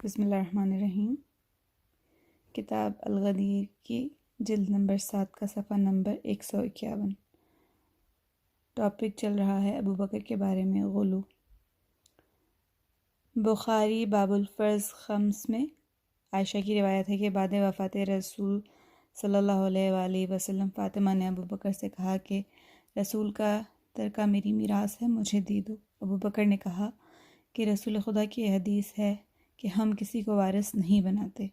بسم اللہ الرحمن الرحیم۔ کتاب الغدیر کی جلد نمبر 7 کا صفحہ نمبر 151۔ ٹاپک چل رہا ہے ابو بکر کے بارے میں غلو۔ بخاری باب الفرض خمس میں عائشہ کی روایت ہے کہ بعد وفات رسول صلی اللہ علیہ وآلہ وسلم فاطمہ نے ابو بکر سے کہا کہ رسول کا ترکہ میری میراث ہے، مجھے دے دو۔ ابو بکر نے کہا کہ رسول خدا کی حدیث ہے کہ ہم کسی کو وارث نہیں بناتے،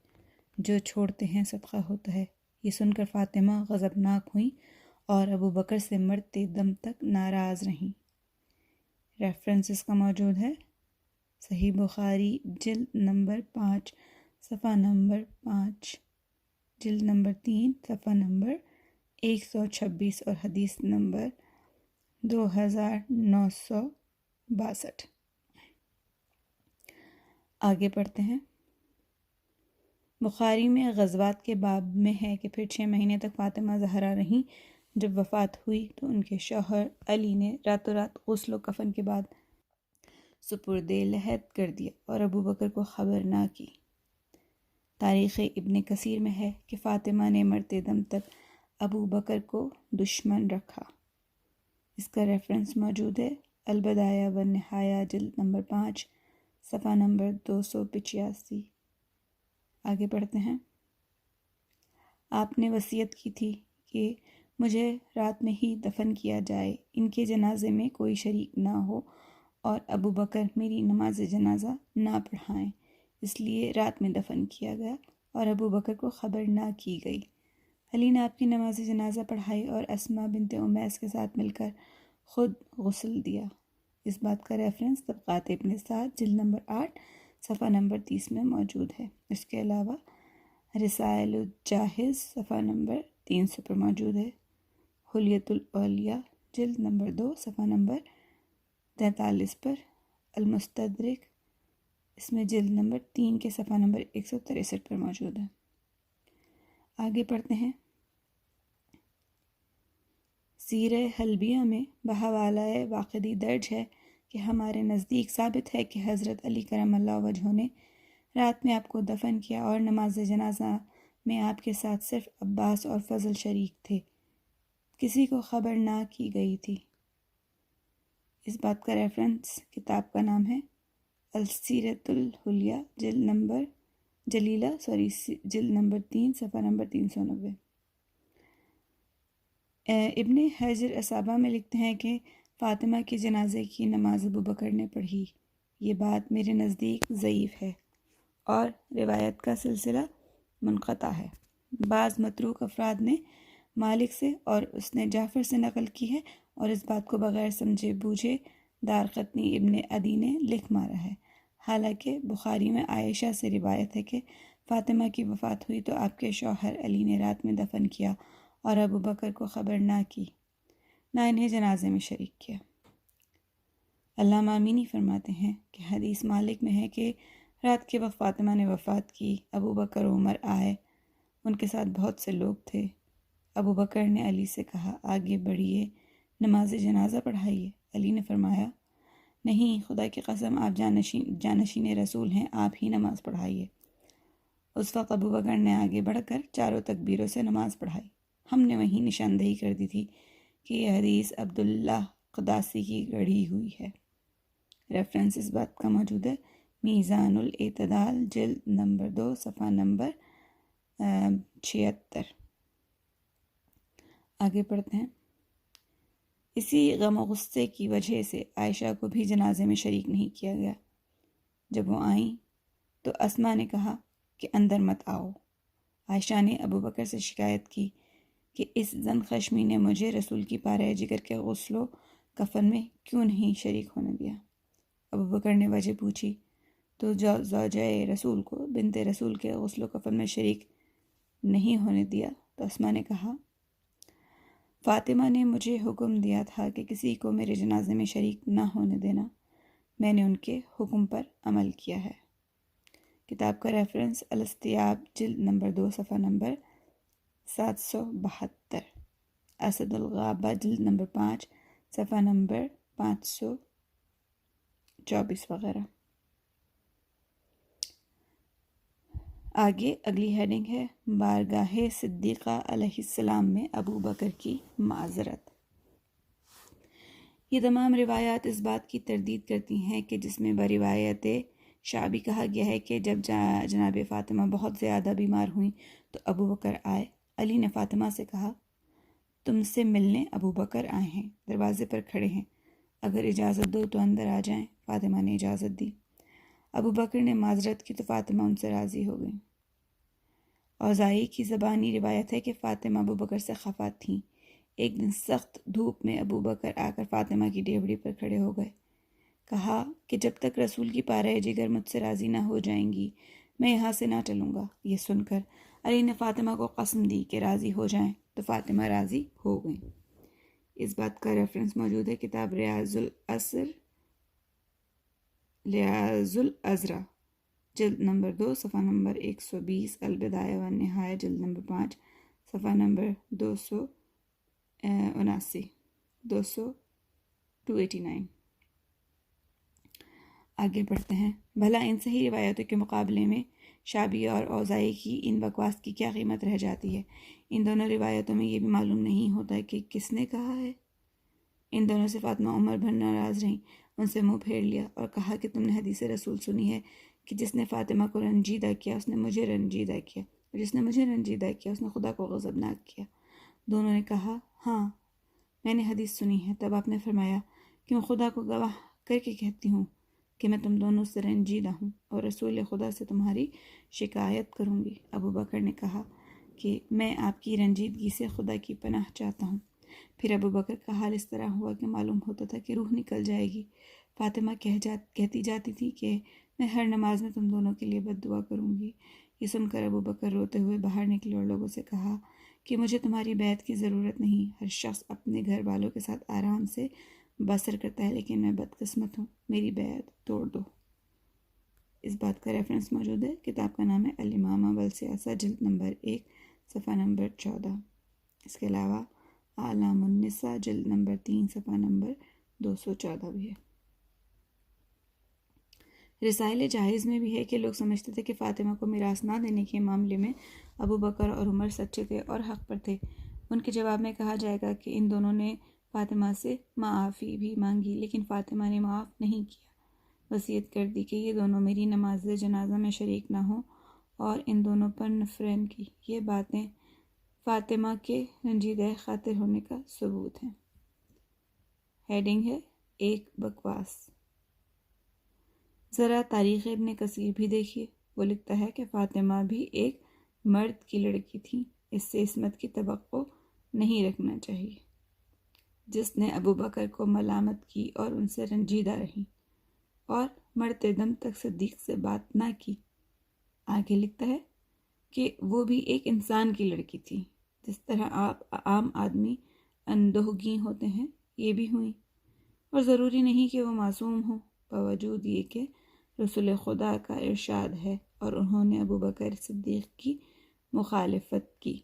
جو چھوڑتے ہیں صدقہ ہوتا ہے۔ یہ سن کر فاطمہ غضبناک ہوئیں اور ابو بکر سے مرتے دم تک ناراض رہیں۔ ریفرنسز کا موجود ہے صحیح بخاری جلد نمبر 5 صفحہ نمبر 5، جلد نمبر 3 صفحہ نمبر 126 اور حدیث نمبر 2962۔ آگے پڑھتے ہیں۔ بخاری میں غزوات کے باب میں ہے کہ پھر 6 مہینے تک فاطمہ زہرا رہیں۔ جب وفات ہوئی تو ان کے شوہر علی نے راتوں رات غسل و کفن کے بعد سپرد لحد کر دیا اور ابو بکر کو خبر نہ کی۔ تاریخ ابن کثیر میں ہے کہ فاطمہ نے مرتے دم تک ابو بکر کو دشمن رکھا۔ اس کا ریفرنس موجود ہے البدایہ والنہایہ جلد نمبر 5 صفحہ نمبر 285۔ آگے پڑھتے ہیں۔ آپ نے وصیت کی تھی کہ مجھے رات میں ہی دفن کیا جائے، ان کے جنازے میں کوئی شریک نہ ہو اور ابو بکر میری نماز جنازہ نہ پڑھائیں، اس لیے رات میں دفن کیا گیا اور ابو بکر کو خبر نہ کی گئی۔ علی نے آپ کی نماز جنازہ پڑھائی اور اسماء بنت امیس کے ساتھ مل کر خود غسل دیا۔ اس بات کا ریفرنس طبقات ابن سعد جلد نمبر 8 صفحہ نمبر 30 میں موجود ہے۔ اس کے علاوہ رسائل الجاہز صفحہ نمبر 300 پر موجود ہے۔ حلیۃ الاولیاء جلد نمبر 2 صفحہ نمبر 43 پر، المستدرک اس میں جلد نمبر 3 کے صفحہ نمبر 163 پر موجود ہے۔ آگے پڑھتے ہیں۔ سیرہ حلبیہ میں بحوالہ واقدی درج ہے کہ ہمارے نزدیک ثابت ہے کہ حضرت علی کرم اللہ وجہہ نے رات میں آپ کو دفن کیا اور نماز جنازہ میں آپ کے ساتھ صرف عباس اور فضل شریک تھے، کسی کو خبر نہ کی گئی تھی۔ اس بات کا ریفرنس کتاب کا نام ہے السیرۃ الحلیہ جلد نمبر جلد نمبر 3 صفحہ نمبر 390۔ ابن حجر اصابہ میں لکھتے ہیں کہ فاطمہ کے جنازے کی نماز ابو بکر نے پڑھی۔ یہ بات میرے نزدیک ضعیف ہے اور روایت کا سلسلہ منقطع ہے۔ بعض متروک افراد نے مالک سے اور اس نے جعفر سے نقل کی ہے اور اس بات کو بغیر سمجھے بوجھے دارقطنی ابن عدی نے لکھ مارا ہے، حالانکہ بخاری میں عائشہ سے روایت ہے کہ فاطمہ کی وفات ہوئی تو آپ کے شوہر علی نے رات میں دفن کیا اور ابو بکر کو خبر نہ کی، نہ انہیں جنازے میں شریک کیا۔ علامہ امینی فرماتے ہیں کہ حدیث مالک میں ہے کہ رات کے وقت فاطمہ نے وفات کی، ابو بکر و عمر آئے، ان کے ساتھ بہت سے لوگ تھے۔ ابو بکر نے علی سے کہا آگے بڑھیے، نماز جنازہ پڑھائیے۔ علی نے فرمایا نہیں، خدا کی قسم آپ جانشین رسول ہیں، آپ ہی نماز پڑھائیے۔ اس وقت ابو بکر نے آگے بڑھ کر چاروں تکبیروں سے نماز پڑھائی۔ ہم نے وہیں نشاندہی کر دی تھی کہ یہ حدیث عبداللہ قداسی کی گڑھی ہوئی ہے۔ ریفرنس اس بات کا موجود ہے میزان الاعتدال جلد نمبر 2 صفحہ نمبر 76۔ آگے پڑھتے ہیں۔ اسی غم و غصے کی وجہ سے عائشہ کو بھی جنازے میں شریک نہیں کیا گیا۔ جب وہ آئیں تو اسماء نے کہا کہ اندر مت آؤ۔ عائشہ نے ابو بکر سے شکایت کی کہ اس زن خشمی نے مجھے رسول کی پارہ جگر کے غسل و کفن میں کیوں نہیں شریک ہونے دیا۔ ابو بکر نے وجہ پوچھی تو زوجہ رسول کو بنت رسول کے غسل و کفن میں شریک نہیں ہونے دیا تو اسماء نے کہا فاطمہ نے مجھے حکم دیا تھا کہ کسی کو میرے جنازے میں شریک نہ ہونے دینا، میں نے ان کے حکم پر عمل کیا ہے۔ کتاب کا ریفرنس الاستیاب جلد نمبر 2 صفحہ نمبر 772، اسد الغابہ جلد نمبر 5 صفحہ نمبر 524 وغیرہ۔ آگے اگلی ہیڈنگ ہے بارگاہ صدیقہ علیہ السلام میں ابو بکر کی معذرت۔ یہ تمام روایات اس بات کی تردید کرتی ہیں کہ جس میں بروایت شعبی کہا گیا ہے کہ جب جناب فاطمہ بہت زیادہ بیمار ہوئیں تو ابو بکر آئے۔ علی نے فاطمہ سے کہا تم سے ملنے ابو بکر آئے ہیں، دروازے پر کھڑے ہیں، اگر اجازت دو تو اندر آ جائیں۔ فاطمہ نے اجازت دی۔ ابو بکر نے معذرت کی تو فاطمہ ان سے راضی ہو گئیں۔ اوزائی کی زبانی روایت ہے کہ فاطمہ ابو بکر سے خفا تھیں۔ ایک دن سخت دھوپ میں ابو بکر آ کر فاطمہ کی ڈیوڑی پر کھڑے ہو گئے۔ کہا کہ جب تک رسول کی پارہ جگر مجھ سے راضی نہ ہو جائیں گی میں یہاں سے نہ ٹلوں گا۔ یہ سن کر علی نے فاطمہ کو قسم دی کہ راضی ہو جائیں تو فاطمہ راضی ہو گئیں۔ اس بات کا ریفرنس موجود ہے کتاب ریاض الازرا جلد نمبر 2 صفحہ نمبر 120، البدایہ والنہایہ جلد نمبر 5 صفحہ نمبر 289۔ آگے بڑھتے ہیں۔ بھلا ان صحیح روایتوں کے مقابلے میں شعبی اور اوزائی کی ان بکواس کی کیا قیمت رہ جاتی ہے؟ ان دونوں روایتوں میں یہ بھی معلوم نہیں ہوتا کہ کس نے کہا ہے۔ ان دونوں سے فاطمہ عمر بھر ناراض رہیں، ان سے منہ پھیر لیا اور کہا کہ تم نے حدیث رسول سنی ہے کہ جس نے فاطمہ کو رنجیدہ کیا اس نے مجھے رنجیدہ کیا، اور جس نے مجھے رنجیدہ کیا اس نے خدا کو غضبناک کیا۔ دونوں نے کہا ہاں میں نے حدیث سنی ہے۔ تب آپ نے فرمایا کہ میں خدا کو گواہ کر کے کہتی ہوں کہ میں تم دونوں سے رنجیدہ ہوں اور رسول خدا سے تمہاری شکایت کروں گی۔ ابو بکر نے کہا کہ میں آپ کی رنجیدگی سے خدا کی پناہ چاہتا ہوں۔ پھر ابو بکر کا حال اس طرح ہوا کہ معلوم ہوتا تھا کہ روح نکل جائے گی۔ فاطمہ کہتی جاتی تھی کہ میں ہر نماز میں تم دونوں کے لیے بد دعا کروں گی۔ یہ سن کر ابو بکر روتے ہوئے باہر نکلے اور لوگوں سے کہا کہ مجھے تمہاری بیعت کی ضرورت نہیں، ہر شخص اپنے گھر والوں کے ساتھ آرام سے بسر کرتا ہے، لیکن میں بدقسمت ہوں، میری بیعت توڑ دو۔ اس بات کا ریفرنس موجود ہے، کتاب کا نام ہے الامامہ والسیاسہ جلد نمبر 1 صفحہ نمبر 14۔ اس کے علاوہ اعلام النساء جلد نمبر 3 صفحہ نمبر 214 بھی ہے۔ رسائل جاہز میں بھی ہے کہ لوگ سمجھتے تھے کہ فاطمہ کو میراث نہ دینے کے معاملے میں ابو بکر اور عمر سچے تھے اور حق پر تھے۔ ان کے جواب میں کہا جائے گا کہ ان دونوں نے فاطمہ سے معافی بھی مانگی لیکن فاطمہ نے معاف نہیں کیا۔ وصیت کر دی کہ یہ دونوں میری نماز جنازہ میں شریک نہ ہوں اور ان دونوں پر نفرین کی۔ یہ باتیں فاطمہ کے رنجیدہ خاطر ہونے کا ثبوت ہیں۔ ہیڈنگ ہے ایک بکواس۔ ذرا تاریخ ابن کثیر بھی دیکھیے، وہ لکھتا ہے کہ فاطمہ بھی ایک مرد کی لڑکی تھی، اس سے عصمت کی توقع نہیں رکھنا چاہیے۔ جس نے ابو بکر کو ملامت کی اور ان سے رنجیدہ رہی اور مرتے دم تک صدیق سے بات نہ کی۔ آگے لکھتا ہے کہ وہ بھی ایک انسان کی لڑکی تھی، جس طرح آپ عام آدمی اندوہگیں ہوتے ہیں یہ بھی ہوئیں، اور ضروری نہیں کہ وہ معصوم ہوں، باوجود یہ کہ رسول خدا کا ارشاد ہے اور انہوں نے ابو بکر صدیق کی مخالفت کی۔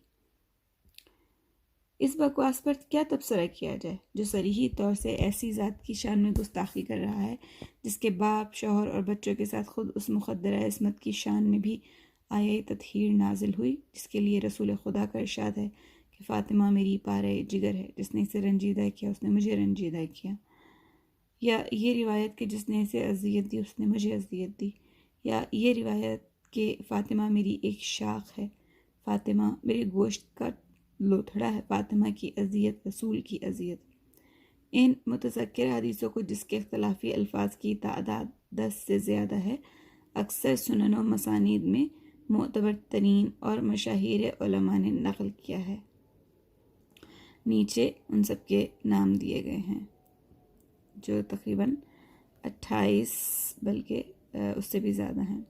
اس بکواس پر کیا تبصرہ کیا جائے جو صریحی طور سے ایسی ذات کی شان میں گستاخی کر رہا ہے جس کے باپ، شوہر اور بچوں کے ساتھ خود اس مقدرہ عصمت کی شان میں بھی آیہ تطہیر نازل ہوئی، جس کے لیے رسول خدا کا ارشاد ہے کہ فاطمہ میری پارہ جگر ہے، جس نے اسے رنجیدہ کیا اس نے مجھے رنجیدہ کیا۔ یا یہ روایت کہ جس نے اسے اذیت دی اس نے مجھے اذیت دی، یا یہ روایت کہ فاطمہ میری ایک شاخ ہے، فاطمہ میرے گوشت کا لوتھڑا ہے، فاطمہ کی اذیت رسول کی اذیت۔ ان متذکر حدیثوں کو جس کے اختلافی الفاظ کی تعداد 10 سے زیادہ ہے، اکثر سنن و مسانید میں معتبر ترین اور مشاہیر علماء نے نقل کیا ہے۔ نیچے ان سب کے نام دیے گئے ہیں جو تقریباً 28 بلکہ اس سے بھی زیادہ ہیں۔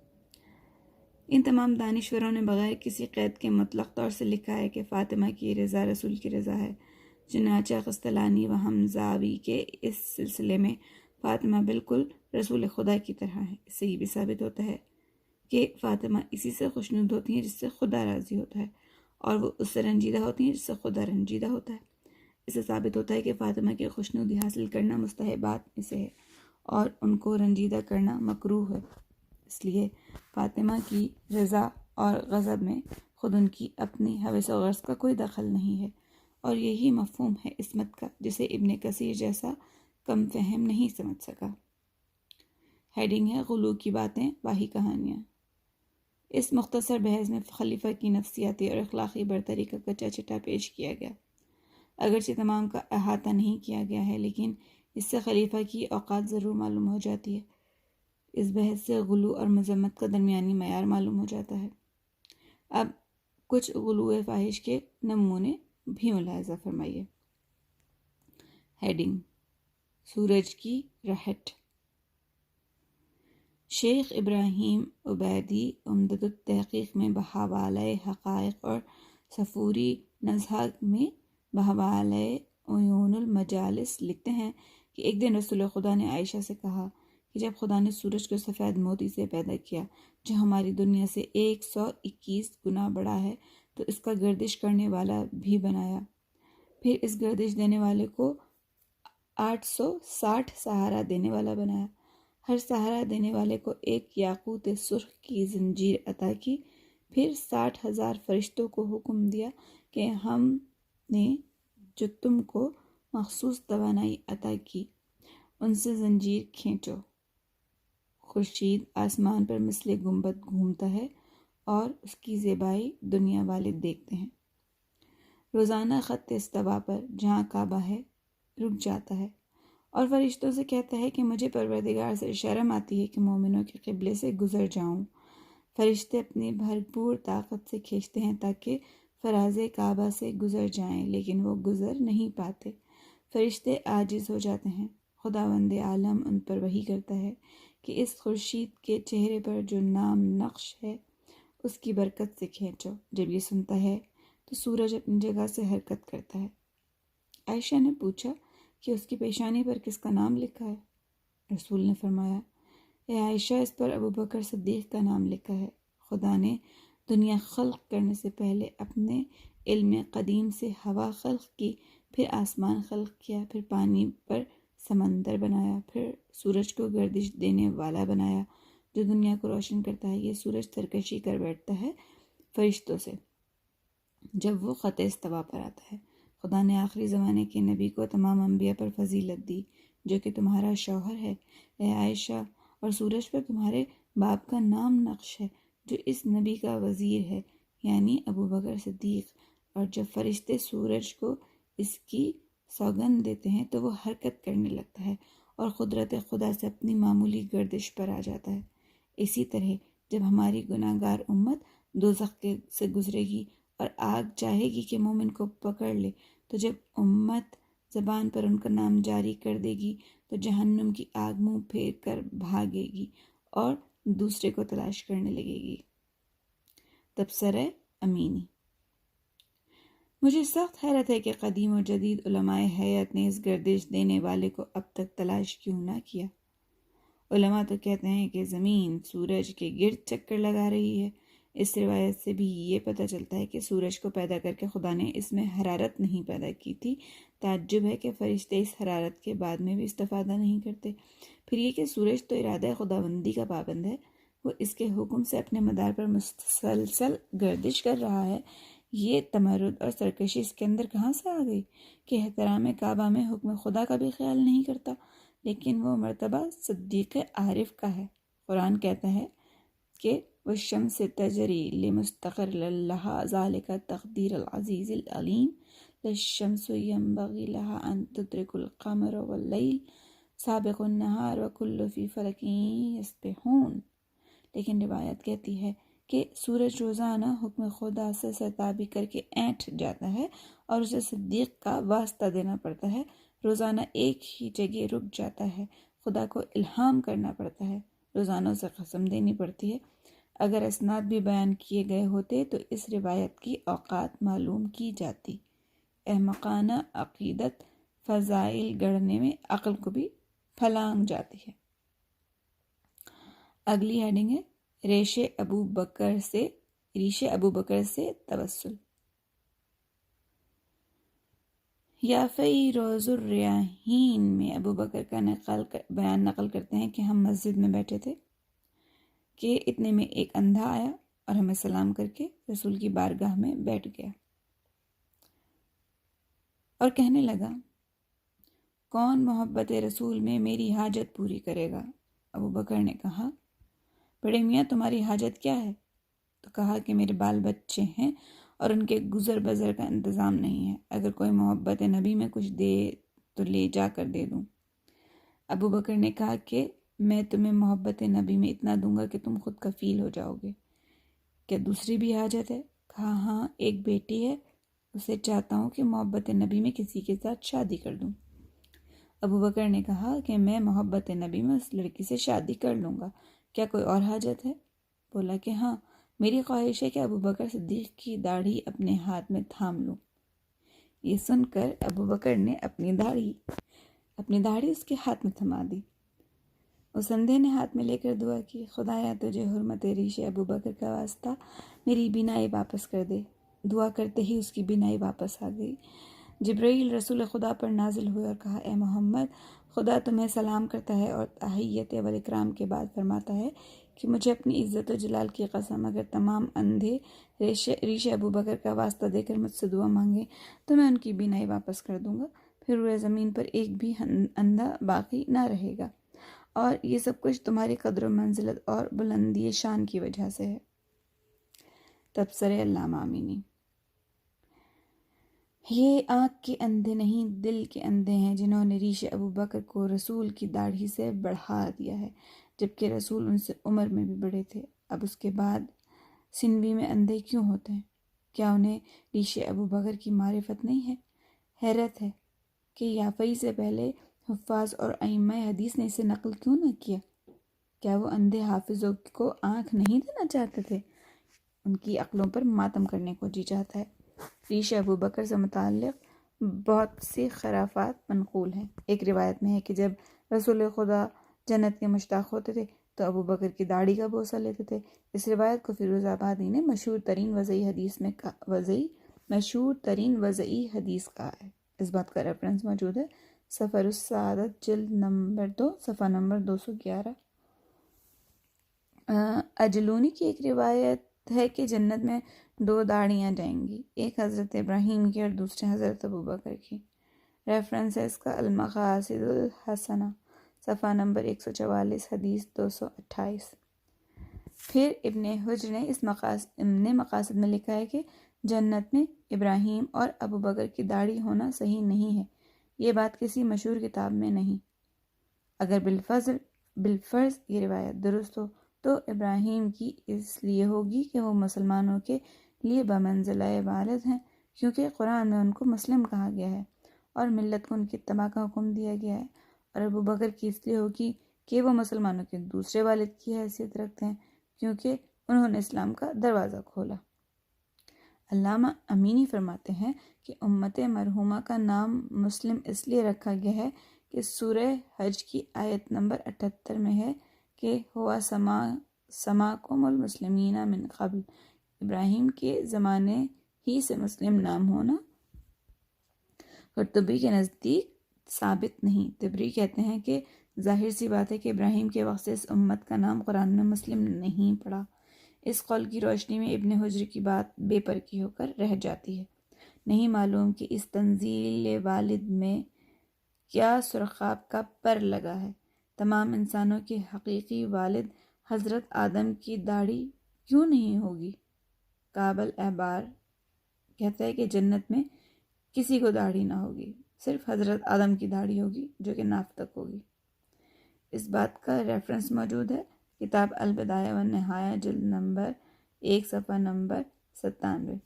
ان تمام دانشوروں نے بغیر کسی قید کے مطلق طور سے لکھا ہے کہ فاطمہ کی رضا رسول کی رضا ہے۔ چنانچہ قسطلانی و حمزاوی کے اس سلسلے میں فاطمہ بالکل رسول خدا کی طرح ہے۔ اس سے یہ بھی ثابت ہوتا ہے کہ فاطمہ اسی سے خوشنود ہوتی ہیں جس سے خدا راضی ہوتا ہے، اور وہ اس سے رنجیدہ ہوتی ہیں جس سے خدا رنجیدہ ہوتا ہے۔ اس سے ثابت ہوتا ہے کہ فاطمہ کی خوشنودی حاصل کرنا مستحبات میں سے ہے اور ان کو رنجیدہ کرنا مکروہ ہے۔ اس لیے فاطمہ کی رضا اور غضب میں خود ان کی اپنی حوث و غرض کا کوئی دخل نہیں ہے، اور یہی مفہوم ہے عصمت کا جسے ابن کثیر جیسا کم فہم نہیں سمجھ سکا۔ ہیڈنگ ہے غلو کی باتیں واہی کہانیاں۔ اس مختصر بحث میں خلیفہ کی نفسیاتی اور اخلاقی برتری کا کچا چٹا پیش کیا گیا، اگرچہ تمام کا احاطہ نہیں کیا گیا ہے، لیکن اس سے خلیفہ کی اوقات ضرور معلوم ہو جاتی ہے۔ اس بحث سے غلو اور مذمت کا درمیانی معیار معلوم ہو جاتا ہے۔ اب کچھ غلو فاحش کے نمونے بھی ملاحظہ فرمائیے۔ ہیڈنگ: سورج کی رہٹ۔ شیخ ابراہیم عبیدی عمدۃ التحقیق میں بحوالۂ حقائق اور صفوری نزہہ میں بحوالۂ عیون المجالس لکھتے ہیں کہ ایک دن رسول خدا نے عائشہ سے کہا کہ جب خدا نے سورج کو سفید موتی سے پیدا کیا جو ہماری دنیا سے 121 گنا بڑا ہے، تو اس کا گردش کرنے والا بھی بنایا، پھر اس گردش دینے والے کو 860 سہارا دینے والا بنایا، ہر سہارا دینے والے کو ایک یاقوت سرخ کی زنجیر عطا کی، پھر 60,000 فرشتوں کو حکم دیا کہ ہم نے جو تم کو مخصوص توانائی عطا کی ان سے زنجیر کھینچو۔ خورشید آسمان پر مثل گنبد گھومتا ہے اور اس کی زیبائی دنیا والے دیکھتے ہیں۔ روزانہ خط استوا پر جہاں کعبہ ہے رک جاتا ہے اور فرشتوں سے کہتا ہے کہ مجھے پروردگار سے شرم آتی ہے کہ مومنوں کے قبلے سے گزر جاؤں۔ فرشتے اپنی بھرپور طاقت سے کھینچتے ہیں تاکہ فراز کعبہ سے گزر جائیں، لیکن وہ گزر نہیں پاتے۔ فرشتے عاجز ہو جاتے ہیں۔ خداوند عالم ان پر وحی کرتا ہے کہ اس خورشید کے چہرے پر جو نام نقش ہے اس کی برکت سے کھینچو۔ جب یہ سنتا ہے تو سورج اپنی جگہ سے حرکت کرتا ہے۔ عائشہ نے پوچھا کہ اس کی پیشانی پر کس کا نام لکھا ہے؟ رسول نے فرمایا، اے عائشہ، اس پر ابو بکر صدیق کا نام لکھا ہے۔ خدا نے دنیا خلق کرنے سے پہلے اپنے علم قدیم سے ہوا خلق کی، پھر آسمان خلق کیا، پھر پانی پر سمندر بنایا، پھر سورج کو گردش دینے والا بنایا جو دنیا کو روشن کرتا ہے۔ یہ سورج سرکشی کر بیٹھتا ہے فرشتوں سے جب وہ خط استوا پر آتا ہے۔ خدا نے آخری زمانے کے نبی کو تمام انبیاء پر فضیلت دی جو کہ تمہارا شوہر ہے، اے عائشہ، اور سورج پر تمہارے باپ کا نام نقش ہے جو اس نبی کا وزیر ہے، یعنی ابو بکر صدیق۔ اور جب فرشتے سورج کو اس کی سوگند دیتے ہیں تو وہ حرکت کرنے لگتا ہے اور قدرت خدا سے اپنی معمولی گردش پر آ جاتا ہے۔ اسی طرح جب ہماری گناہ گار امت دوزخ سے گزرے گی اور آگ چاہے گی کہ مومن کو پکڑ لے، تو جب امت زبان پر ان کا نام جاری کر دے گی تو جہنم کی آگ منہ پھیر کر بھاگے گی اور دوسرے کو تلاش کرنے لگے گی۔ تبصرہ امینی۔ مجھے سخت حیرت ہے کہ قدیم و جدید علماء ہیئت نے اس گردش دینے والے کو اب تک تلاش کیوں نہ کیا۔ علماء تو کہتے ہیں کہ زمین سورج کے گرد چکر لگا رہی ہے۔ اس روایت سے بھی یہ پتہ چلتا ہے کہ سورج کو پیدا کر کے خدا نے اس میں حرارت نہیں پیدا کی تھی۔ تعجب ہے کہ فرشتے اس حرارت کے بعد میں بھی استفادہ نہیں کرتے۔ پھر یہ کہ سورج تو ارادہ خداوندی کا پابند ہے، وہ اس کے حکم سے اپنے مدار پر مسلسل گردش کر رہا ہے۔ یہ تمرد اور سرکشی اس کے اندر کہاں سے آ گئی کہ احترام کعبہ میں حکم خدا کا بھی خیال نہیں کرتا؟ لیکن وہ مرتبہ صدیق عارف کا ہے۔ قرآن کہتا ہے کہ والشمس تجری لمستقر لها ذلك تقدیر العزیز العلیم للشمس ينبغي لها ان تدرك القمر واللیل سابق النہار وکل فی فلک یسبحون۔ لیکن روایت کہتی ہے کہ سورج روزانہ حکم خدا سے سرتابی کر کے اینٹ جاتا ہے اور اسے صدیق کا واسطہ دینا پڑتا ہے، روزانہ ایک ہی جگہ رک جاتا ہے، خدا کو الہام کرنا پڑتا ہے، روزانہ اسے قسم دینی پڑتی ہے۔ اگر اسناد بھی بیان کیے گئے ہوتے تو اس روایت کی اوقات معلوم کی جاتی۔ احمقانہ عقیدت فضائل گڑھنے میں عقل کو بھی پھلانگ جاتی ہے۔ اگلی ہیڈنگ ہے ریش ابو بکر سے توسل۔ یافعی روز الریاحین میں ابو بکر کا بیان نقل کرتے ہیں کہ ہم مسجد میں بیٹھے تھے کہ اتنے میں ایک اندھا آیا اور ہمیں سلام کر کے رسول کی بارگاہ میں بیٹھ گیا اور کہنے لگا، کون محبت رسول میں میری حاجت پوری کرے گا؟ ابو بکر نے کہا، بڑے میاں تمہاری حاجت کیا ہے؟ تو کہا کہ میرے بال بچے ہیں اور ان کے گزر بسر کا انتظام نہیں ہے، اگر کوئی محبت نبی میں کچھ دے تو لے جا کر دے دوں۔ ابو بکر نے کہا کہ میں تمہیں محبت نبی میں اتنا دوں گا کہ تم خود کفیل ہو جاؤ گے، کیا دوسری بھی حاجت ہے؟ کہا، ہاں، ایک بیٹی ہے، اسے چاہتا ہوں کہ محبت نبی میں کسی کے ساتھ شادی کر دوں۔ ابو بکر نے کہا کہ میں محبت نبی میں اس لڑکی سے شادی کر لوں گا، کیا کوئی اور حاجت ہے؟ بولا کہ ہاں، میری خواہش ہے کہ ابو بکر صدیق کی داڑھی اپنے ہاتھ میں تھام لوں۔ یہ سن کر ابو بکر نے اپنی داڑھی اس کے ہاتھ میں تھما دی۔ اس اندھے نے ہاتھ میں لے کر دعا کی، خدایا تجھے حرمت ریش ابو بکر کا واسطہ میری بینائی واپس کر دے۔ دعا کرتے ہی اس کی بینائی واپس آ گئی۔ جبرائیل رسول خدا پر نازل ہوئے اور کہا، اے محمد، خدا تمہیں سلام کرتا ہے اور تحیت و اکرام کے بعد فرماتا ہے کہ مجھے اپنی عزت و جلال کی قسم، اگر تمام اندھے ریش ابو بکر کا واسطہ دے کر مجھ سے دعا مانگے تو میں ان کی بینائی واپس کر دوں گا، پھر روئے زمین پر ایک بھی اندھا باقی نہ رہے گا، اور یہ سب کچھ تمہاری قدر و منزلت اور بلندی شان کی وجہ سے ہے۔ تبصرہ علامہ امینی۔ یہ آنکھ کے اندھے نہیں، دل کے اندھے ہیں جنہوں نے ریش ابو بکر کو رسول کی داڑھی سے بڑھا دیا ہے، جبکہ رسول ان سے عمر میں بھی بڑے تھے۔ اب اس کے بعد سنوی میں اندھے کیوں ہوتے ہیں؟ کیا انہیں ریش ابو بکر کی معرفت نہیں ہے؟ حیرت ہے کہ یافعی سے پہلے حفاظ اور ائمہ حدیث نے اسے نقل کیوں نہ کیا؟ کیا وہ اندھے حافظوں کو آنکھ نہیں دینا چاہتے تھے؟ ان کی عقلوں پر ماتم کرنے کو جی چاہتا ہے۔ ریش ابو بکر سے متعلق بہت سی خرافات منقول ہیں۔ ایک روایت میں ہے کہ جب رسول خدا جنت کے مشتاق ہوتے تھے تو ابو بکر کی داڑھی کا بوسہ لیتے تھے۔ اس روایت کو فیروز آبادی نے مشہور ترین وضعی حدیث کہا ہے۔ اس بات کا ریفرنس موجود ہے سفر السعادت جلد نمبر 2 صفحہ نمبر 211۔ اجلونی کی ایک روایت ہے کہ جنت میں 2 داڑیاں جائیں گی، ایک حضرت ابراہیم کی اور دوسرے حضرت ابو بکر کی۔ ریفرنس ہے اس کا المقاصد الحسنہ صفحہ نمبر 144 حدیث 228۔ پھر ابن حجر نے مقاصد میں لکھا ہے کہ جنت میں ابراہیم اور ابو بکر کی داڑھی ہونا صحیح نہیں ہے، یہ بات کسی مشہور کتاب میں نہیں۔ اگر بالفرض یہ روایت درست ہو تو ابراہیم کی اس لیے ہوگی کہ وہ مسلمانوں کے لیے بمنزلہ والد ہیں، کیونکہ قرآن میں ان کو مسلم کہا گیا ہے اور ملت کو ان کی اتباع کا حکم دیا گیا ہے، اور ابو بکر کی اس لیے ہوگی کہ وہ مسلمانوں کے دوسرے والد کی حیثیت رکھتے ہیں، کیونکہ انہوں نے اسلام کا دروازہ کھولا۔ علامہ امینی فرماتے ہیں کہ امت مرحومہ کا نام مسلم اس لیے رکھا گیا ہے کہ سورہ حج کی آیت نمبر 78 میں ہے کہ ہوا سماکم المسلمین من قبل، ابراہیم کے زمانے ہی سے مسلم نام ہونا قرطبی کے نزدیک ثابت نہیں۔ طبری کہتے ہیں کہ ظاہر سی بات ہے کہ ابراہیم کے وقت سے اس امت کا نام قرآن میں مسلم نہیں پڑا۔ اس قول کی روشنی میں ابن حجر کی بات بے پرکی ہو کر رہ جاتی ہے۔ نہیں معلوم کہ اس تنزیل والد میں کیا سرخاب کا پر لگا ہے۔ تمام انسانوں کے حقیقی والد حضرت آدم کی داڑھی کیوں نہیں ہوگی؟ کعب الاحبار کہتا ہے کہ جنت میں کسی کو داڑھی نہ ہوگی، صرف حضرت آدم کی داڑھی ہوگی جو کہ ناف تک ہوگی۔ اس بات کا ریفرنس موجود ہے کتاب البدایہ والنہایہ جلد نمبر 1 صفحہ نمبر 97۔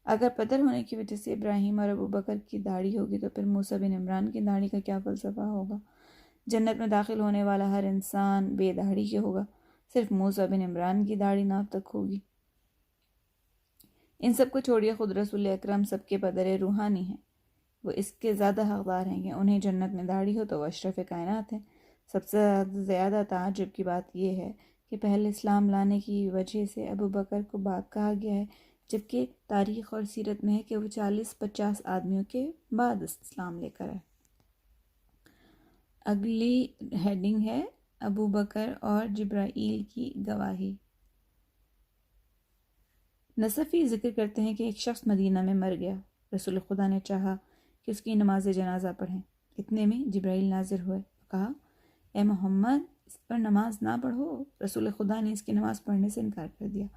اگر پدر ہونے کی وجہ سے ابراہیم اور ابو بکر کی داڑھی ہوگی تو پھر موسیٰ بن عمران کی داڑھی کا کیا فلسفہ ہوگا؟ جنت میں داخل ہونے والا ہر انسان بے داڑھی کے ہوگا، صرف موسیٰ بن عمران کی داڑھی ناف تک ہوگی۔ ان سب کو چھوڑیے، خود رسول اکرم سب کے پدر روحانی ہیں، وہ اس کے زیادہ حقدار ہیں کہ انہیں جنت میں داڑھی ہو تو وہ اشرف کائنات ہیں۔ سب سے زیادہ تعجب کی بات یہ ہے کہ پہلے اسلام لانے کی وجہ سے ابو بکر کو باپ کہا گیا ہے، جبکہ تاریخ اور سیرت میں ہے کہ وہ 40-50 آدمیوں کے بعد اسلام لے کر آئے۔ اگلی ہیڈنگ ہے ابو بکر اور جبرائیل کی گواہی۔ نصفی ذکر کرتے ہیں کہ ایک شخص مدینہ میں مر گیا، رسول خدا نے چاہا کہ اس کی نماز جنازہ پڑھیں، اتنے میں جبرائیل نازل ہوئے، کہا اے محمد اس پر نماز نہ پڑھو۔ رسول خدا نے اس کی نماز پڑھنے سے انکار کر دیا۔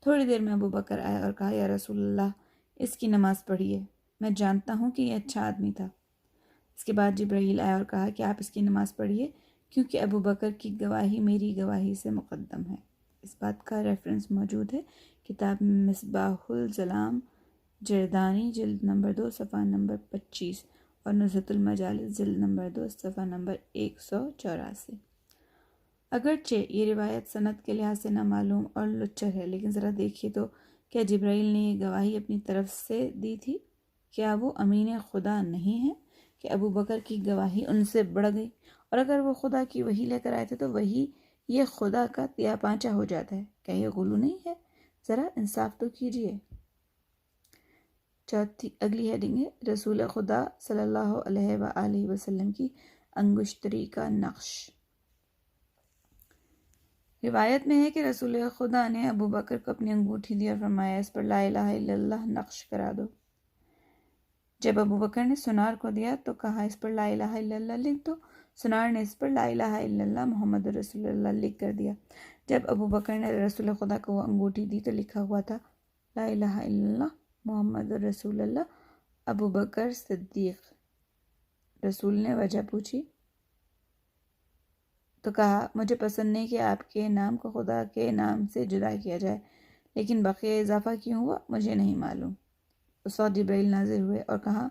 تھوڑی دیر میں ابو بکر آیا اور کہا یا رسول اللہ اس کی نماز پڑھیے، میں جانتا ہوں کہ یہ اچھا آدمی تھا۔ اس کے بعد جبرائیل آیا اور کہا کہ آپ اس کی نماز پڑھیے کیونکہ ابو بکر کی گواہی میری گواہی سے مقدم ہے۔ اس بات کا ریفرنس موجود ہے کتاب مصباح الظلام جردانی جلد نمبر 2 صفحہ نمبر 25 اور نزہۃ المجالس جلد نمبر 2 صفحہ نمبر 184۔ اگرچہ یہ روایت سند کے لحاظ سے نامعلوم اور لچر ہے، لیکن ذرا دیکھیے تو کیا جبرائیل نے یہ گواہی اپنی طرف سے دی تھی؟ کیا وہ امین خدا نہیں ہے کہ ابو بکر کی گواہی ان سے بڑھ گئی؟ اور اگر وہ خدا کی وحی لے کر آئے تھے تو وہی یہ خدا کا تیا پانچا ہو جاتا ہے، کیا یہ غلو نہیں ہے؟ ذرا انصاف تو کیجیے۔ اگلی ہیڈنگ ہے رسول خدا صلی اللہ علیہ وآلہ وسلم کی انگشتری کا نقش۔ روایت میں ہے کہ رسول خدا نے ابو بکر کو اپنی انگوٹھی دی اور فرمایا اس پر لا الہ الا اللہ نقش کرا دو۔ جب ابو بکر نے سنار کو دیا تو کہا اس پر لا الہ الا اللہ لکھ دو۔ سنار نے اس پر لا الہ الا اللہ محمد رسول اللہ لکھ کر دیا۔ جب ابو بکر نے رسول خدا کو وہ انگوٹھی دی تو لکھا ہوا تھا لا الہ الا اللہ محمد رسول اللہ ابو بکر صدیق۔ رسول نے وجہ پوچھی تو کہا مجھے پسند نہیں کہ آپ کے نام کو خدا کے نام سے جدا کیا جائے، لیکن بقیہ اضافہ کیوں ہوا مجھے نہیں معلوم۔ اس وقت جبرائیل نازل ہوئے اور کہا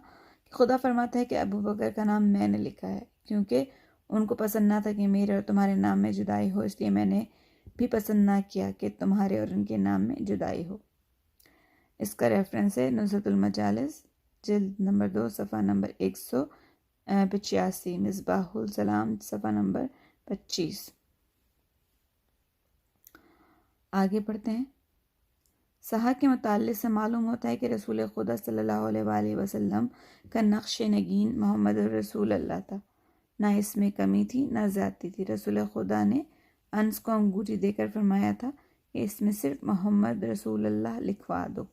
کہ خدا فرماتا ہے کہ ابو بکر کا نام میں نے لکھا ہے، کیونکہ ان کو پسند نہ تھا کہ میرے اور تمہارے نام میں جدائی ہو، اس لیے میں نے بھی پسند نہ کیا کہ تمہارے اور ان کے نام میں جدائی ہو۔ اس کا ریفرنس ہے نزہۃ المجالس جلد نمبر 2 صفحہ نمبر 185، مصباح الظلام صفحہ نمبر 25۔ آگے پڑھتے ہیں۔ صحا کے متعلق سے معلوم ہوتا ہے کہ رسول خدا صلی اللہ علیہ وآلہ وسلم کا نقش نگین محمد رسول اللہ تھا، نہ اس میں کمی تھی نہ زیادتی تھی۔ رسول خدا نے انس کو انگوٹھی دے کر فرمایا تھا کہ اس میں صرف محمد رسول اللہ لکھوا دو۔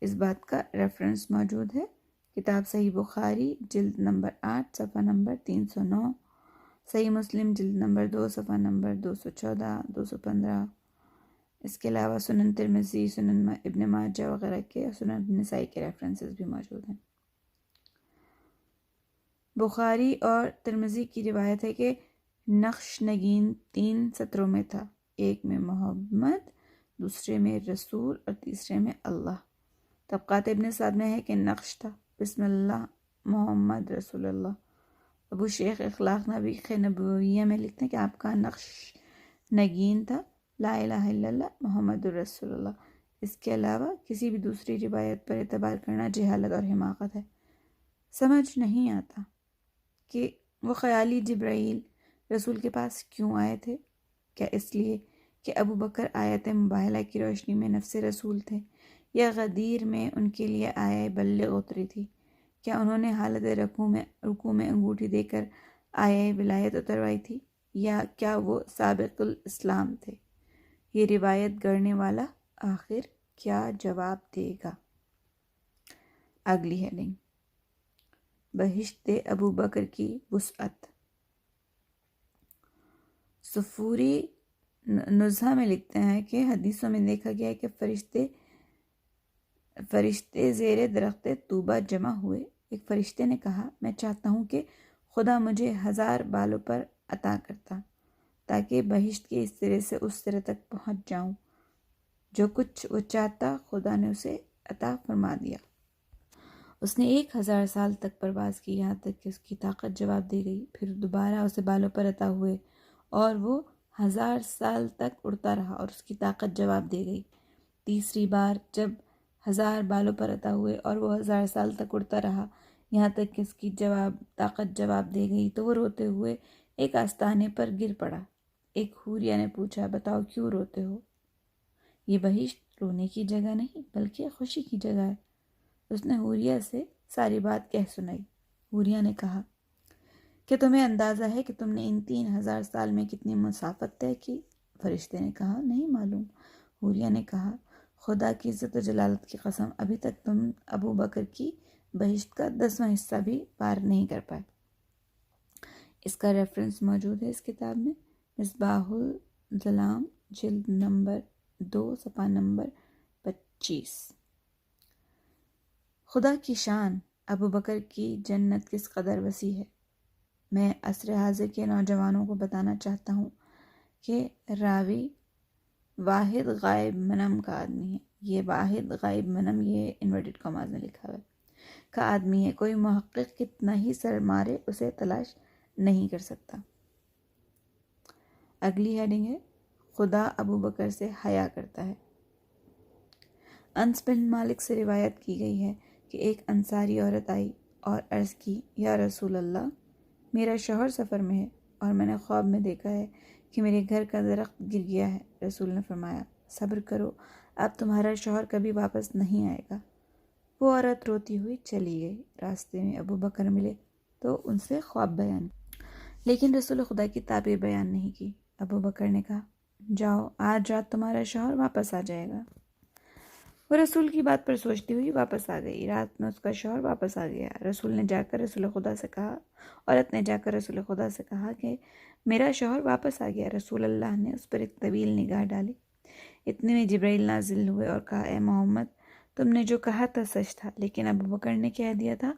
اس بات کا ریفرنس موجود ہے کتاب صحیح بخاری جلد نمبر 8 صفحہ نمبر 309، صحیح مسلم جلد نمبر 2 صفحہ نمبر 214 215۔ اس کے علاوہ سنن ترمذی، سنن ابن ماجہ وغیرہ کے سنن نسائی کے ریفرنسز بھی موجود ہیں۔ بخاری اور ترمذی کی روایت ہے کہ نقش نگین 3 سطروں میں تھا، ایک میں محمد، دوسرے میں رسول اور تیسرے میں اللہ۔ طبقات ابن سعد میں ہے کہ نقش تھا بسم اللہ محمد رسول اللہ۔ ابو شیخ اخلاق نبیخ نبویہ میں لکھتے ہیں کہ آپ کا نقش نگین تھا لا الہ الا اللہ محمد رسول اللہ۔ اس کے علاوہ کسی بھی دوسری روایت پر اعتبار کرنا جہالت اور حماقت ہے۔ سمجھ نہیں آتا کہ وہ خیالی جبرائیل رسول کے پاس کیوں آئے تھے؟ کیا اس لیے کہ ابو بکر آیت مباہلہ کی روشنی میں نفس رسول تھے، یا غدیر میں ان کے لیے آئے بلغ اتری تھی؟ کیا انہوں نے حالت رکوع میں انگوٹھی دے کر آئے ولایت اتروائی تھی، یا کیا وہ سابق الاسلام تھے؟ یہ روایت گڑھنے والا آخر کیا جواب دے گا؟ اگلی ہیڈنگ بہشت ابو بکر کی وسعت۔ صفوری نزہہ میں لکھتے ہیں کہ حدیثوں میں دیکھا گیا ہے کہ فرشتے زیر درخت طوبہ جمع ہوئے۔ ایک فرشتے نے کہا میں چاہتا ہوں کہ خدا مجھے 1000 بالوں پر عطا کرتا تاکہ بہشت کے اس سرے سے اس سرے تک پہنچ جاؤں۔ جو کچھ وہ چاہتا خدا نے اسے عطا فرما دیا۔ اس نے 1000 سال تک پرواز کی، یہاں تک کہ اس کی طاقت جواب دے گئی۔ پھر دوبارہ اسے بالوں پر عطا ہوئے اور وہ 1000 سال تک اڑتا رہا اور اس کی طاقت جواب دے گئی۔ تیسری بار جب 1000 بالوں پر عطا ہوئے اور وہ 1000 سال تک اڑتا رہا، یہاں تک کہ اس کی طاقت جواب دے گئی، تو وہ روتے ہوئے ایک آستانے پر گر پڑا۔ ایک حوریہ نے پوچھا بتاؤ کیوں روتے ہو؟ یہ بہشت رونے کی جگہ نہیں بلکہ خوشی کی جگہ ہے۔ اس نے حوریہ سے ساری بات کہہ سنائی۔ حوریہ نے کہا کہ تمہیں اندازہ ہے کہ تم نے ان 3000 سال میں کتنی مسافت طے کی؟ فرشتے نے کہا نہیں معلوم۔ حوریہ نے کہا خدا کی عزت و جلالت کی قسم، ابھی تک تم ابو بکر کی بہشت کا 10واں حصہ بھی پار نہیں کر پائے۔ اس کا ریفرنس موجود ہے اس کتاب میں، مصباح الظلام جلد نمبر 2 صفحہ نمبر 25۔ خدا کی شان، ابو بکر کی جنت کس قدر وسیع ہے۔ میں عصر حاضر کے نوجوانوں کو بتانا چاہتا ہوں کہ راوی واحد غائب منم کا آدمی ہے۔ یہ واحد غائب منم، یہ انورٹڈ کاماز میں لکھا ہوا ہے، کا آدمی ہے۔ کوئی محقق کتنا ہی سر مارے اسے تلاش نہیں کر سکتا۔ اگلی ہیڈنگ ہے خدا ابو بکر سے حیا کرتا ہے۔ انس بن مالک سے روایت کی گئی ہے کہ ایک انصاری عورت آئی اور عرض کی، یا رسول اللہ، میرا شوہر سفر میں ہے اور میں نے خواب میں دیکھا ہے کہ میرے گھر کا درخت گر گیا ہے۔ رسول نے فرمایا، صبر کرو، اب تمہارا شوہر کبھی واپس نہیں آئے گا۔ وہ عورت روتی ہوئی چلی گئی۔ راستے میں ابو بکر ملے تو ان سے خواب بیان کیا، لیکن رسول خدا کی تعبیر بیان نہیں کی۔ ابو بکر نے کہا، جاؤ، آج رات تمہارا شوہر واپس آ جائے گا۔ وہ رسول کی بات پر سوچتی ہوئی واپس آ گئی۔ رات میں اس کا شوہر واپس آ گیا۔ رسول نے جا کر رسول خدا سے کہا، عورت نے جا کر رسول خدا سے کہا کہ میرا شوہر واپس آ گیا۔ رسول اللہ نے اس پر ایک طویل نگاہ ڈالی۔ اتنے میں جبرائیل نازل ہوئے اور کہا، اے محمد، تم نے جو کہا تھا سچ تھا، لیکن ابو بکر نے کہہ دیا تھا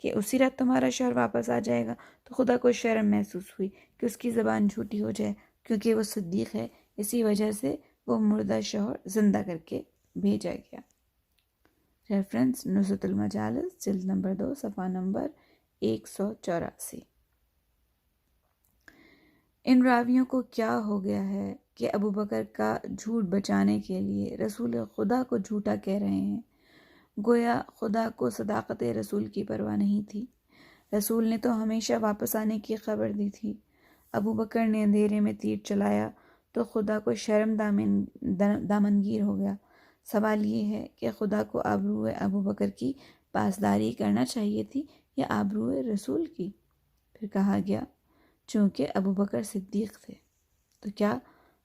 کہ اسی رات تمہارا شوہر واپس آ جائے گا، تو خدا کو شرم محسوس ہوئی کہ اس کی زبان جھوٹی ہو جائے، کیونکہ وہ صدیق ہے۔ اسی وجہ سے وہ مردہ شوہر زندہ کر کے بھیجا گیا۔ ریفرنس نزہۃ المجالس جلد نمبر 2 صفحہ نمبر 184۔ ان راویوں کو کیا ہو گیا ہے کہ ابو بکر کا جھوٹ بچانے کے لیے رسول خدا کو جھوٹا کہہ رہے ہیں، گویا خدا کو صداقت رسول کی پرواہ نہیں تھی۔ رسول نے تو ہمیشہ واپس آنے کی خبر دی تھی۔ ابو بکر نے اندھیرے میں تیر چلایا تو خدا کو شرم دامنگیر ہو گیا۔ سوال یہ ہے کہ خدا کو آبرو ابو بکر کی پاسداری کرنا چاہیے تھی یا آبرو رسول کی؟ پھر کہا گیا، چونکہ ابو بکر صدیق تھے تو کیا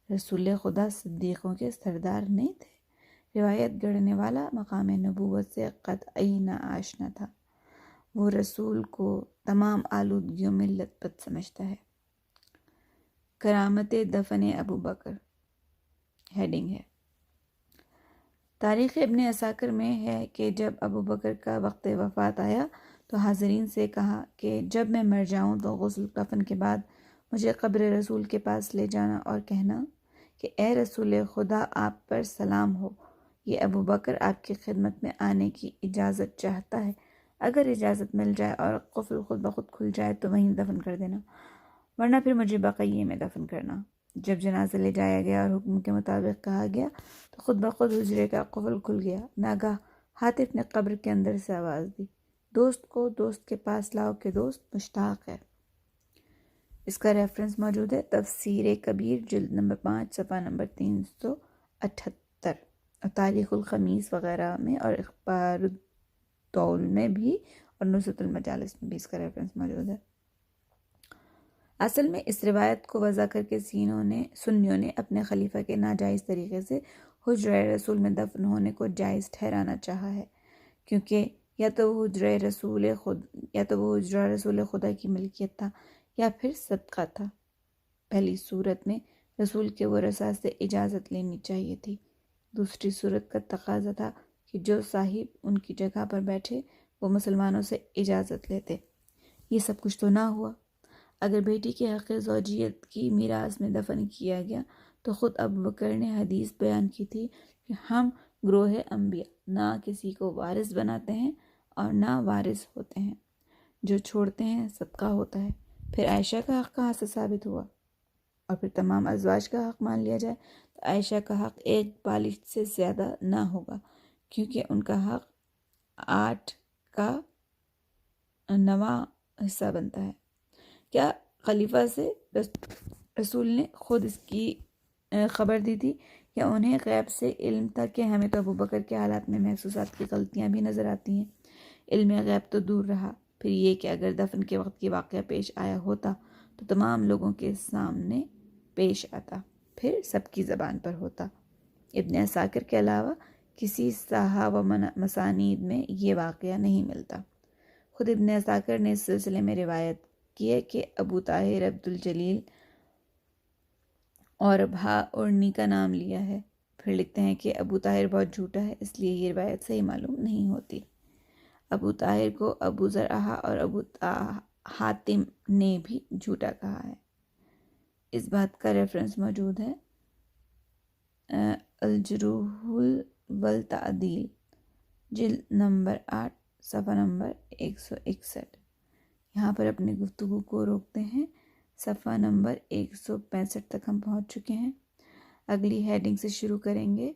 رسول خدا صدیقوں کے سردار نہیں تھے؟ روایت گڑھنے والا مقام نبوت سے قطعی نہ آشنا تھا۔ وہ رسول کو تمام آلودگیوں میں لت پت سمجھتا ہے۔ کرامت دفن ابو بکر ہیڈنگ ہے۔ تاریخ ابن عساکر میں ہے کہ جب ابو بکر کا وقت وفات آیا تو حاضرین سے کہا کہ جب میں مر جاؤں تو غسل کفن کے بعد مجھے قبر رسول کے پاس لے جانا اور کہنا کہ اے رسول خدا، آپ پر سلام ہو، یہ ابو بکر آپ کی خدمت میں آنے کی اجازت چاہتا ہے۔ اگر اجازت مل جائے اور قفل خود بخود کھل جائے تو وہیں دفن کر دینا، ورنہ پھر مجھے بقیع میں دفن کرنا۔ جب جنازہ لے جایا گیا اور حکم کے مطابق کہا گیا تو خود بخود حجرے کا قفل کھل گیا۔ ناگاہ حاطف نے قبر کے اندر سے آواز دی، دوست کو دوست کے پاس لاؤ کہ دوست مشتاق ہے۔ اس کا ریفرنس موجود ہے تفسیر کبیر جلد نمبر 5 صفحہ نمبر 378 اور تاریخ الخمیس وغیرہ میں، اور اخبار الدول میں بھی، اور نزہۃ المجالس میں بھی اس کا ریفرنس موجود ہے۔ اصل میں اس روایت کو وضع کر کے سنیوں نے اپنے خلیفہ کے ناجائز طریقے سے حجرہ رسول میں دفن ہونے کو جائز ٹھہرانا چاہا ہے، کیونکہ یا تو وہ حجرہ رسول خدا کی ملکیت تھا یا پھر صدقہ تھا۔ پہلی صورت میں رسول کے ورثاء سے اجازت لینی چاہیے تھی، دوسری صورت کا تقاضا تھا کہ جو صاحب ان کی جگہ پر بیٹھے وہ مسلمانوں سے اجازت لیتے۔ یہ سب کچھ تو نہ ہوا۔ اگر بیٹی کے حق زوجیت کی میراث میں دفن کیا گیا تو خود ابو بکر نے حدیث بیان کی تھی کہ ہم گروہ انبیاء نہ کسی کو وارث بناتے ہیں اور نہ وارث ہوتے ہیں، جو چھوڑتے ہیں صدقہ ہوتا ہے۔ پھر عائشہ کا حق کہاں سے ثابت ہوا؟ اور پھر تمام ازواج کا حق مان لیا جائے تو عائشہ کا حق 1 بالغ سے زیادہ نہ ہوگا، کیونکہ ان کا حق 8 کا 9واں حصہ بنتا ہے۔ کیا خلیفہ سے رسول نے خود اس کی خبر دی تھی یا انہیں غیب سے علم تھا؟ کہ ہمیں تو ابو بکر کے حالات میں محسوسات کی غلطیاں بھی نظر آتی ہیں۔ علم غیب تو دور رہا، پھر یہ کہ اگر دفن کے وقت کی واقعہ پیش آیا ہوتا تو تمام لوگوں کے سامنے پیش آتا، پھر سب کی زبان پر ہوتا۔ ابن عساکر کے علاوہ کسی صحاح و مسانید میں یہ واقعہ نہیں ملتا۔ خود ابن عساکر نے اس سلسلے میں روایت کی ہے کہ ابو طاہر عبد الجلیل اور بھا ارنی کا نام لیا ہے۔ پھر لکھتے ہیں کہ ابو طاہر بہت جھوٹا ہے، اس لیے یہ روایت صحیح معلوم نہیں ہوتی۔ ابو طاہر کو ابو زرعہ اور ابو حاتم نے بھی جھوٹا کہا ہے۔ اس بات کا ریفرنس موجود ہے الجروح والتعدیل، جلد نمبر 8، صفحہ نمبر 161۔ یہاں پر اپنی گفتگو کو روکتے ہیں، صفحہ نمبر 165 تک ہم پہنچ چکے ہیں۔ اگلی ہیڈنگ سے شروع کریں گے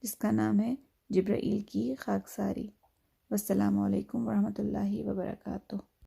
جس کا نام ہے جبرائیل کی خاکساری۔ والسلام علیکم ورحمۃ اللہ وبرکاتہ۔